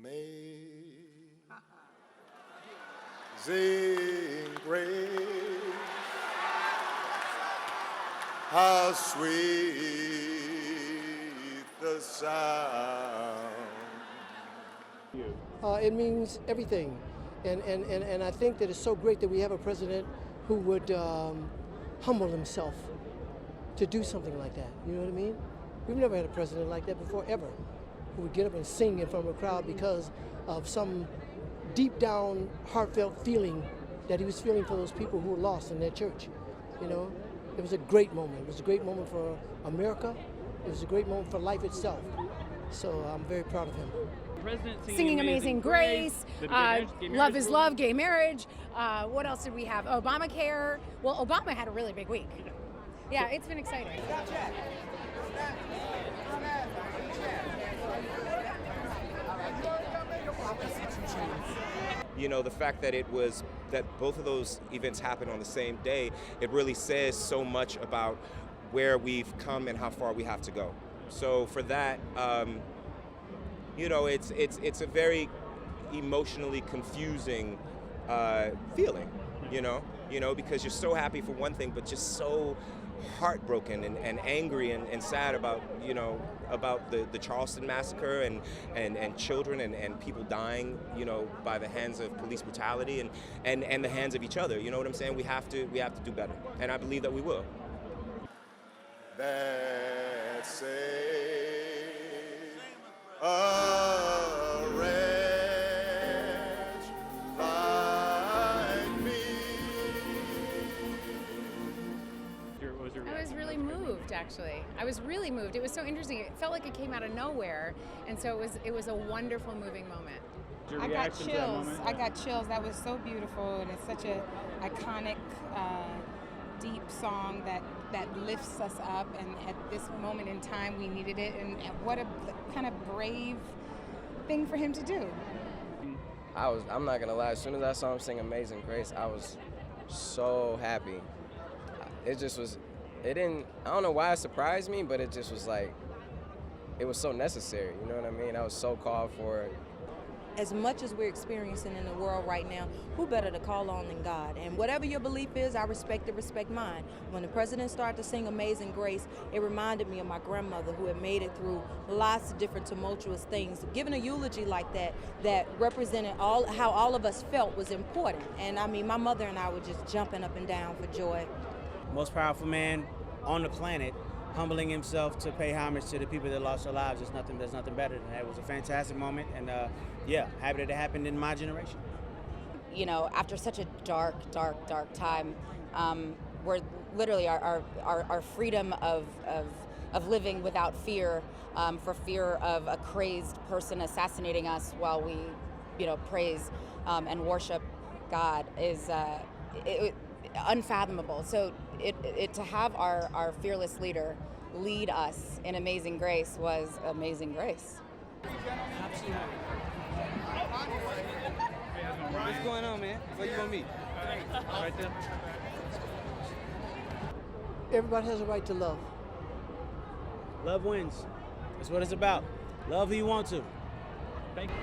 Amazing grace, how sweet the sound. It means everything, and I think that it's so great that we have a president who would humble himself to do something like that. You know what I mean? We've never had a president like that before, ever, who would get up and sing in front of a crowd because of some deep down heartfelt feeling that he was feeling for those people who were lost in their church. You know, it was a great moment. It was a great moment for America. It was a great moment for life itself. So I'm very proud of him. Singing Amazing Grace, Love is Love, gay marriage. What else did we have? Obamacare. Well, Obama had a really big week. Yeah, it's been exciting. You know, the fact that both of those events happened on the same day, it really says so much about where we've come and how far we have to go. So for that, you know, it's a very emotionally confusing feeling, you know, because you're so happy for one thing, but just so heartbroken and angry and sad about, you know, about the Charleston massacre and children and people dying, you know, by the hands of police brutality and the hands of each other. You know what I'm saying? We have to do better, and I believe that we will. That say a wretch like me. I was really moved, actually. I was really moved. It was so interesting. It felt like it came out of nowhere, and so it was a wonderful, moving moment. I got chills. That was so beautiful, and it's such a iconic, deep song that lifts us up. And at this moment in time, we needed it. And what a kind of brave thing for him to do. I'm not gonna lie. As soon as I saw him sing "Amazing Grace," I was so happy. It just was. I don't know why it surprised me, but it just was like, it was so necessary. You know what I mean? I was so called for it. As much as we're experiencing in the world right now, who better to call on than God? And whatever your belief is, I respect mine. When the president started to sing Amazing Grace, it reminded me of my grandmother who had made it through lots of different tumultuous things. Giving a eulogy like that represented how all of us felt was important. And I mean, my mother and I were just jumping up and down for joy. Most powerful man on the planet, humbling himself to pay homage to the people that lost their lives. There's nothing better than that. It was a fantastic moment, and yeah, happy that it happened in my generation. You know, after such a dark time, where literally our freedom of living without fear, for fear of a crazed person assassinating us while we, you know, praise and worship God is unfathomable. So to have our fearless leader lead us in Amazing Grace was Amazing Grace. What's going on, man? Where you gonna meet? Right there. Everybody has a right to love. Love wins. That's what it's about. Love who you want to. Thank you.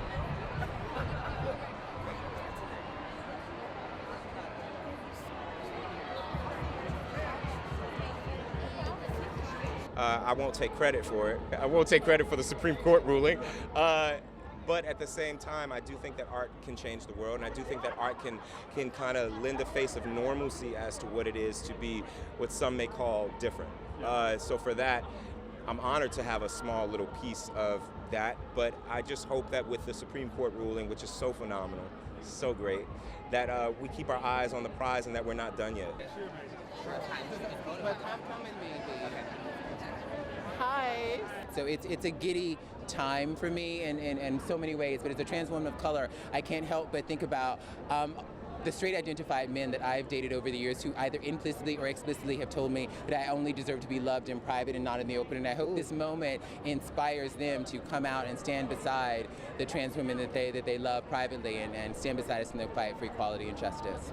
I won't take credit for it. I won't take credit for the Supreme Court ruling. But at the same time, I do think that art can change the world, and I do think that art can kind of lend a face of normalcy as to what it is to be what some may call different. So for that, I'm honored to have a small little piece of that, but I just hope that with the Supreme Court ruling, which is so phenomenal, so great, that we keep our eyes on the prize and that we're not done yet. Hi. So it's a giddy time for me in so many ways, but as a trans woman of color, I can't help but think about the straight identified men that I've dated over the years who either implicitly or explicitly have told me that I only deserve to be loved in private and not in the open. And I hope this moment inspires them to come out and stand beside the trans women that they love privately and stand beside us in the fight for equality and justice.